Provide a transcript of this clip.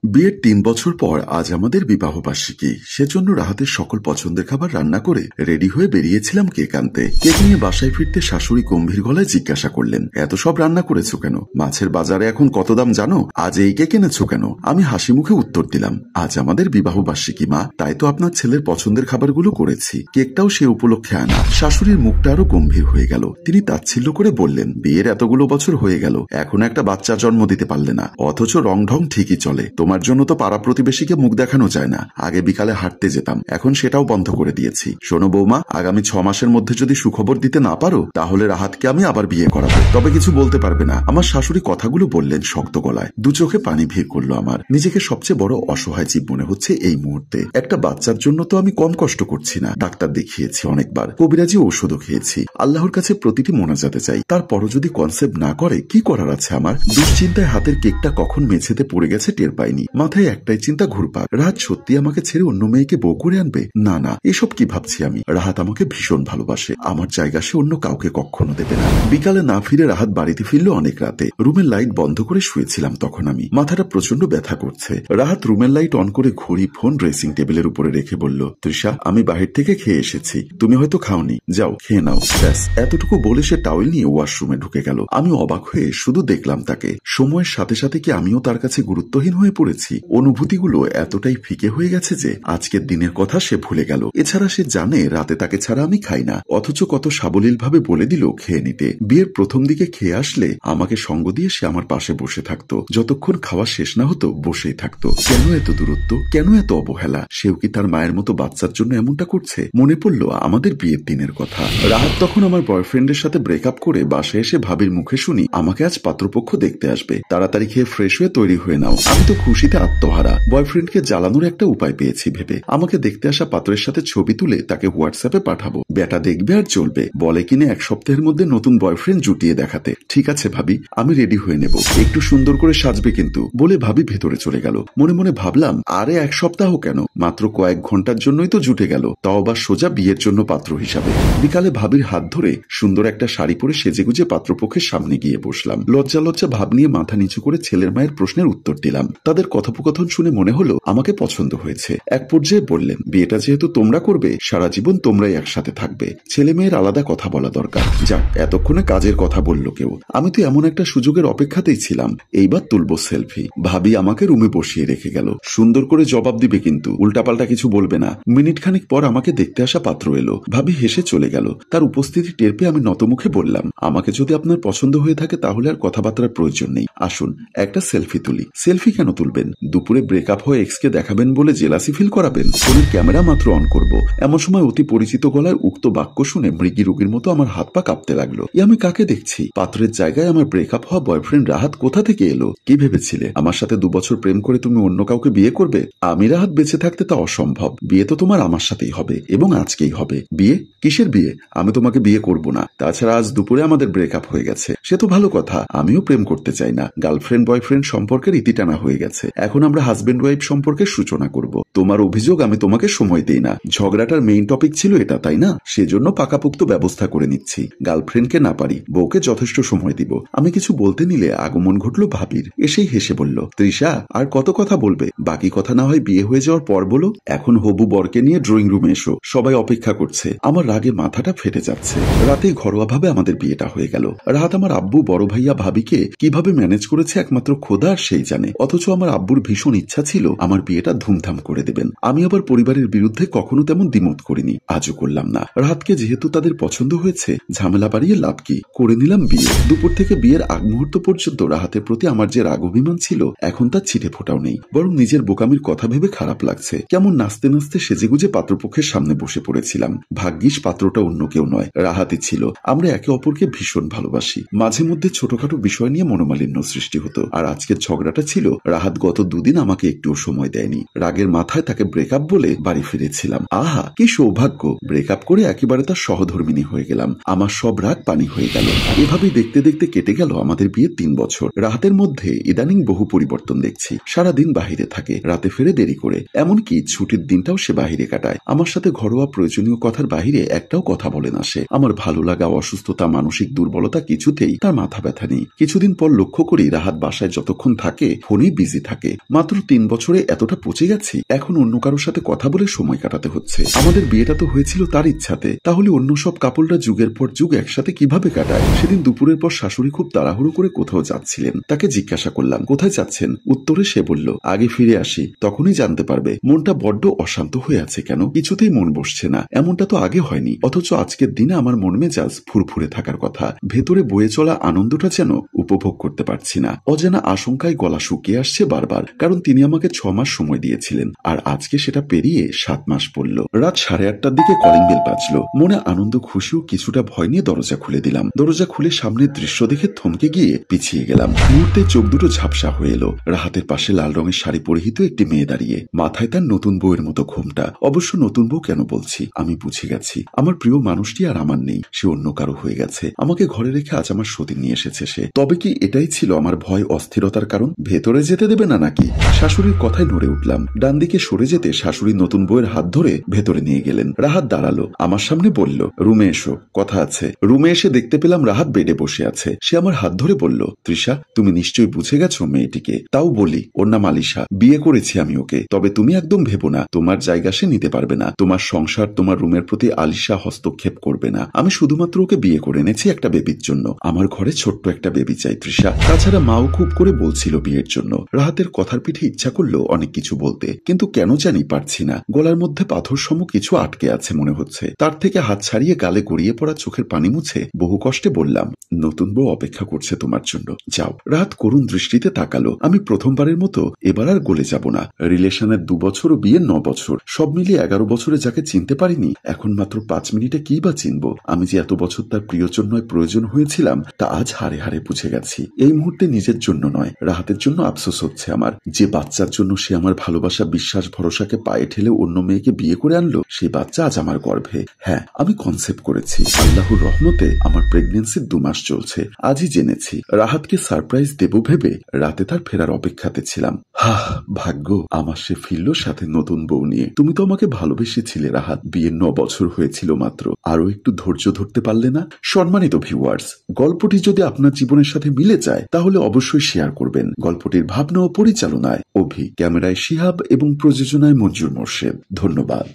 বিয়ের ৩ বছর পর আজ আমাদের বিবাহবার্ষিকী। সেজন্য রাহাতের সকল পছন্দের খাবার রান্না করে রেডি হয়ে বেরিয়েছিলাম কেক আনতে। কেক নিয়ে বাসায় ফিরতে শাশুড়ি গম্ভীর গলায় জিজ্ঞাসা করলেন, এত সব রান্না করেছো কেন? মাছের বাজারে এখন কত দাম জানো? আজ এই কেক এনেছো কেন? আমি হাসি মুখে উত্তর দিলাম, আজ আমাদের বিবাহবার্ষিকী মা, তাই তো আপনার ছেলের পছন্দের খাবারগুলো করেছি। কেকটাও সে উপলক্ষে আনা। শাশুড়ির মুখটা আরো গম্ভীর হয়ে গেল। তিনি তাচ্ছিল্য করে বললেন, বিয়ের এতগুলো বছর হয়ে গেল, এখন একটা বাচ্চা জন্ম দিতে পারলে না, অথচ রং ঢং ঠিকই চলে। তোমার জন্য তো পাড়া প্রতিবেশীকে মুখ দেখানো যায় না। আগে বিকালে হাঁটতে যেতাম, এখন সেটাও বন্ধ করে দিয়েছি। শোনো বৌমা, আগামী 6 মাসের মধ্যে যদি সুখবর দিতে না পারো, তাহলে রাহাতকে আমি আবার বিয়ে করাবো, তবে কিছু বলতে পারবে না। আমার শাশুড়ি কথাগুলো বললেন শক্ত গলায়। দু চোখে পানি ভিড় করলো আমার। নিজেকে সবচেয়ে বড় অসহায় জীব মনে হচ্ছে এই মুহূর্তে। একটা বাচ্চার জন্য তো আমি কম কষ্ট করছি না। ডাক্তার দেখিয়েছি অনেকবার, কবিরাজি ঔষধও খেয়েছি। আল্লাহর কাছে প্রতিটি মোনাজাতে চাই, তারপরও যদি কনসেপ্ট না করে কি করার আছে আমার? দুশ্চিন্তায় হাতের কেকটা কখন মেঝেতে পড়ে গেছে টের পাইনি। মাথায় একটাই চিন্তা ঘুরপাক, রাহাত সত্যি আমাকে ছেড়ে অন্য মেয়েকে বউ করে আনবে? না না, এসব কি ভাবছি আমি? রাহাত আমাকে ভীষণ ভালোবাসে, আমার জায়গা সে অন্য কাউকে কখনো দেবে না। বিকালে না ফিরে রাহাত বাড়িতে ফিরল অনেক রাতে। রুমের লাইট বন্ধ করে শুয়েছিলাম তখন আমি। মাথাটা প্রচন্ড ব্যথা করছে। রাহাত রুমের লাইট অন করে ঘড়ি, ফোন ড্রেসিং টেবিলের উপরে রেখে বলল, তৃষা, আমি বাহির থেকে খেয়ে এসেছি, তুমি হয়তো খাওনি, যাও খেয়ে নাও। ব্যাস, এতটুকু বলে সে টাওয়েল নিয়ে ওয়াশরুমে ঢুকে গেল। আমি অবাক হয়ে শুধু দেখলাম তাকে। সময়ের সাথে সাথে কি আমিও তার কাছে গুরুত্বহীন হয়ে পড়েছি? অনুভূতিগুলো এতটাই ফিকে হয়ে গেছে যে আজকের দিনের কথা সে ভুলে গেল। এছাড়া সে জানে রাতে তাকে ছাড়া আমি খাই না, অথচ কত সাবলীল ভাবে বলে দিল খেয়ে নিতে। বিয়ের প্রথম দিকে খেয়ে আসলে আমাকে সঙ্গ দিয়ে সে আমার পাশে বসে থাকতো, যতক্ষণ খাওয়া শেষ না হতো বসেই থাকতো। কেন এত দূরত্ব, কেন এত অবহেলা? সেও কি তার মায়ের মতো বাচ্চার জন্য এমনটা করছে? মনে পড়লো আমাদের বিয়ের দিনের কথা। রাহাত তখন আমার বয়ফ্রেন্ডের সাথে ব্রেকআপ করে বাসায় এসে ভাবির মুখে শুনি আমাকে আজ পাত্রপক্ষ দেখতে আসবে, তাড়াতাড়ি খেয়ে ফ্রেশ হয়ে তৈরি হয়ে নাও। আমি তো খুশিতে আত্মহারা। বয়ফ্রেন্ডকে জ্বালানোর একটা উপায় পেয়েছি ভেবে আমাকে দেখতে আসা পাত্রের সাথে ছবি তুলে তাকে হোয়াটসঅ্যাপে পাঠাবো। বেটা দেখবে আর চলবে, বলে কিনে 1 সপ্তাহের মধ্যে নতুন বয়ফ্রেন্ড জুটিয়ে দেখাতে। ঠিক আছে ভাবি, আমি রেডি হয়ে নেব, একটু সুন্দর করে সাজবে কিন্তু, বলে ভাবি ভেতরে চলে গেল। মনে মনে ভাবলাম, আরে 1 সপ্তাহ কেন, মাত্র কয়েক ঘন্টার জন্যই তো জুটে গেল, তাও আবার সোজা বিয়ের জন্য পাত্র হিসাবে। বিকালে ভাবির হাত ধরে সুন্দর একটা শাড়ি পরে সেজেগুজে পাত্রপক্ষের সামনে গিয়ে বসলাম। লজ্জা লজ্জা ভাব নিয়ে মাথা নিচু করে ছেলের মায়ের প্রশ্নের উত্তর দিলাম। তাদের কথোপকথন শুনে মনে হলো আমাকে পছন্দ হয়েছে। এক পর্যায়ে বললেন, বিয়েটা যেহেতু তোমরা করবে, সারা জীবন তোমরাই একসাথে থাকবে, ছেলে মেয়ের আলাদা কথা বলা দরকার। যাক, এতক্ষণে কাজের কথা বলল কেউ। আমি তো এমন একটা সুযোগের অপেক্ষাতেই ছিলাম। এইবার তুলবো সেলফি। ভাবি আমাকে রুমে বসিয়ে রেখে গেল। সুন্দর করে জবাব দিবে কিন্তু, উল্টাপাল্টা কিছু বলবে না। মিনিট খানিক পর আমাকে দেখতে আসা পাত্র এলো। ভাবি হেসে চলে গেল। তার উপস্থিতি টের পেয়ে আমি নতমুখে বললাম, আমাকে যদি আপনার পছন্দ হয়ে থাকে তাহলে আর কথাবার্তার প্রয়োজন নেই, আসুন একটা সেলফি তুলি। সেলফি কেন তুলবেন? দুপুরে ব্রেকআপ হয়ে এক্সকে দেখাবেন বলে জেলাসি ফিল করাবেন? ফোনের ক্যামেরা মাত্র অন করব। এমন সময় অতি পরিচিত গলায় উক্ত বাক্য শুনে মৃগী রোগীর মতো আমার হাত পা কাঁপতে লাগলো। আমি কাকে দেখছি? পাত্রের জায়গায় আমার ব্রেকআপ হওয়া বয়ফ্রেন্ড রাহাত কোথা থেকে এলো? কি ভেবেছিলে আমার সাথে 2 বছর প্রেম করে তুমি অন্য কাউকে বিয়ে করবে? আমি রাহাত বেঁচে থাকতে তা অসম্ভব। বিয়ে তো তোমার আমার সাথেই হবে, এবং আজকেই হবে। বিয়ে? কিসের বিয়ে? আমি তোমাকে বিয়ে করব না। তাছাড়া আজ দুপুরে আমাদের ব্রেকআপ হয়ে গেছে, সে তো ভালো কথা, আমিও প্রেম করতে চাই না। গার্লফ্রেন্ড বয়ফ্রেন্ড সম্পর্কের ইতি টানা হয়ে গেছে, এখন আমরা হাজবেন্ড ওয়াইফ সম্পর্কের সূচনা করব। তোমার অভিযোগ আমি তোমাকে সময় দেই না। ঝগড়াটার মেইন টপিক ছিল এটা, তাই না? সেজন্য পাকাপোক্ত ব্যবস্থা করে নিচ্ছি। গার্লফ্রেন্ডকে না পারি, বউকে যথেষ্ট সময় দিব। আমি কিছু বলতে নিলে আগমন ঘটল ভাবির। এসেই হেসে বলল, তৃষা, আর কত কথা বলবে? বাকি কথা না হয় বিয়ে হয়ে যাওয়ার পর বলো। এখন হবু বরকে নিয়ে ড্রয়িং রুমে এসো, সবাই অপেক্ষা করছে। আমার রাগে মাথাটা ফেটে যাচ্ছে। রাতেই ঘরোয়া ভাবে আমাদের বিয়েটা হয়ে গেল। রাহাত আমার আব্বু, বড় ভাইয়া, ভাবিকে কিভাবে ম্যানেজ করেছে একমাত্র খোদা আর সেই জানে। অথচ আমার আব্বুর ভীষণ ইচ্ছা ছিল আমার বিয়েটা ধুমধাম করে দেবেন। আমি আবার পরিবারের বিরুদ্ধে কখনো তেমন দ্বিমত করিনি, আজও করলাম না। রাহাতকে যেহেতু তাদের পছন্দ হয়েছে, ঝামেলা বাড়িয়ে লাভ কি, করে নিলাম বিয়ে। দুপুর থেকে বিয়ের আগ মুহূর্ত পর্যন্ত রাহাতের প্রতি আমার যে রাগ অভিমান ছিল, এখন তার ছিটে ফোটাও নেই, বরং নিজের বোকামির কথা ভেবে খারাপ লাগছে। কেমন নাচতে নাচতে সেজেগুজে পাত্রপক্ষের সামনে বসে পড়েছিলাম। ভাগ্যিস পাত্রটা অন্য কেউ নয়, রাহাতই ছিল। আমরা একে অপরকে ভীষণ ভালোবাসি। মাঝে মধ্যে ছোটখাটো বিষয় নিয়ে মনোমালিন্য সৃষ্টি হতো। আর আজকের ঝগড়াটা ছিল রাহাত গত 2 দিন আমাকে একটুও সময় দেয়নি। রাগের মাথায় তাকে ব্রেকআপ বলে বাড়ি ফিরেছিলাম। আহা, কি সৌভাগ্য! ব্রেকআপ করে একেবারে তার সহধর্মিনী হয়ে গেলাম। আমার সব রাগ পানি হয়ে গেল। এভাবেই দেখতে দেখতে কেটে গেল আমাদের বিয়ের 3 বছর। রাহাতের মধ্যে ইদানিং বহু পরিবর্তন দেখছি। সারাদিন বাহিরে থাকে, রাতে ফেরে দেরি করে, এমনকি ছুটির দিনটাও সে বাহিরে কাটায়। আমার সাথে ঘরোয়া প্রয়োজনীয় কথার বাহিরে একটাও কথা বলে না সে। আমার ভালো লাগা, অসুস্থতা, মানসিক দুর্বলতা কিছুতেই তার মাথা ব্যথা নেই। কিছুদিন পর লক্ষ্য করি রাহাত বাসায় যতক্ষণ থাকে ফোনেই বিজি থাকে। মাত্র 3 বছরে এতটা পচে গেছি, এখন অন্য কারোর সাথে কথা বলে সময় কাটাতে হচ্ছে। আমাদের বিয়েটা তো হয়েছিল তার ইচ্ছাতে, তাহলে অন্য সব কাপড়রা যুগের পর যুগ একসাথে কিভাবে কাটায়? সেদিন দুপুরের পর শাশুড়ি খুব তাড়াহুড়ো করে কোথাও যাচ্ছিলেন। তাকে জিজ্ঞাসা করলাম, কোথায় যাচ্ছেন? উত্তরে সে বলল, আগে ফিরে আসি, তখনই জানতে পারবে। মনটা বড্ড অশান্ত হয়ে আছে কেন? কিছুতেই মন বসছে না। এমনটা তো আগে হয়নি, অথচ আজকের দিনে আমার মন মেজাজ ফুরফুরে থাকার কথা। ভেতরে বয়ে চলা আনন্দটা যেন উপভোগ করতে পারছি না। অজানা আশঙ্কায় গলা শুকিয়ে আসছে বারবার, কারণ তিনি আমাকে 6 মাস সময় দিয়েছিলেন, আর আজকে সেটা পেরিয়ে 7 মাস পড়ল। রাত 8:30টার দিকে কলিং বেল বাজলো। মনে আনন্দ, খুশি ও কিছুটা ভয় নিয়ে দরজা খুলে দিলাম। দরজা খুলে সামনের দৃশ্য দেখে থমকে গিয়ে পিছিয়ে গেলাম। মুহূর্তে চোখ দুটো ঝাপসা হয়ে এলো। রাহাতের পাশে লাল রঙের শাড়ি পরিহিত একটি মেয়ে দাঁড়িয়ে, মাথায় তার নতুন বউয়ের মতো ঘোমটা। অবশ্য নতুন বউ কেন বলছি, আমি বুঝে গেছি আমার প্রিয় মানুষটি আর আমার নেই, সে অন্য কারো হয়ে গেছে। আমাকে ঘরে রেখে আজ আমার সতীন নিয়ে এসেছে সে। তবে কি এটাই ছিল আমার ভয়, অস্থিরতার কারণ? ভেতরে যেতে দেবে না নাকি? শাশুড়ির কথায় নড়ে উঠলাম। ডান দিকে সরে যেতে শাশুড়ি নতুন বউয়ের হাত ধরে ভেতরে নিয়ে গেলেন। রাহাত দাঁড়ালো, আমার সামনে বলল, রুমে এসো, কথা আছে। রুমে এসে দেখতে পেলাম রাহাত বেডে বসে আছে। সে আমার হাত ধরে বলল, তৃষা, তুমি নিশ্চয়ই বুঝে গেছো মেয়েটিকে। তাও বলি, ওর নাম আলিশা, বিয়ে করেছি আমি ওকে। তবে তুমি একদম ভেবো না তোমার জায়গা সে নিতে পারবে না। তোমার সংসার, তোমার রুমের প্রতি আলিশা হস্তক্ষেপ করবে না। আমি শুধুমাত্র ওকে বিয়ে করে এনেছি একটা বেবির জন্য। আমার ঘরে ছোট্ট একটা বেবি চাই তৃষা। তাছাড়া মাও খুব করে বলছিল বিয়ের জন্য। রাহাতের কথার পিঠে ইচ্ছা করলো অনেক কিছু বলতে, কিন্তু কেন জানি পারছি না। গলার মধ্যে পাথর সম কিছু আটকে আছে মনে হচ্ছে। তার থেকে হাত ছাড়িয়ে গালে গড়িয়ে পড়া চোখের পানি মুছে বহু কষ্টে বললাম, নতুন বউ অপেক্ষা করছে তোমার জন্য, যাও। রাহাত করুণ দৃষ্টিতে তাকালো। আমি প্রথমবারের মতো এবার আর গলে যাব না। রিলেশনের 2 বছর ও বিয়ের 9 বছর, সব মিলিয়ে 11 বছরে যাকে চিনতে পারিনি, এখন মাত্র 5 মিনিটে কি বা চিনবো? আমি যে এত বছর তার প্রিয়জন নয় প্রয়োজন হয়েছিলাম, তা আজ হারে হারে বুঝে গেছি। এই মুহূর্তে নিজের জন্য নয়, রাহাতের জন্য আফসোস হচ্ছে আমার। যে বাচ্চার জন্য সে আমার ভালোবাসা, বিশ্বাস, ভরসাকে পায়ে ঠেলে অন্য মেয়েকে বিয়ে করে আনলো, সেই বাচ্চা আজ আমার গর্ভে। হ্যাঁ, আমি কনসেপ্ট করেছি। আল্লাহর রহমতে আমার প্রেগনেন্সির 2 মাস চলছে। আজই জেনেছি। রাহাতকে সারপ্রাইজ দেব ভেবে রাতে তার ফেরার অপেক্ষাতে ছিলাম। হাহ, ভাগ্য আমার সে ফিরল সাথে নতুন বউ নিয়ে। তুমি তো আমাকে ভালোবেসেছিলে রাহাত, বিয়ের 9 বছর হয়েছিল মাত্র। আরো একটু ধৈর্য ধরতে পারলে না? সম্মানিত ভিউয়ার্স, গল্পটি যদি আপনার জীবনের সাথে মিলে যায় তাহলে অবশ্যই শেয়ার করবেন। গল্পটির ভাবনা ও পরিচালনায় অভি, ক্যামেরায় শিহাব এবং প্রযোজনায় মঞ্জুর মোর্শেদ। ধন্যবাদ।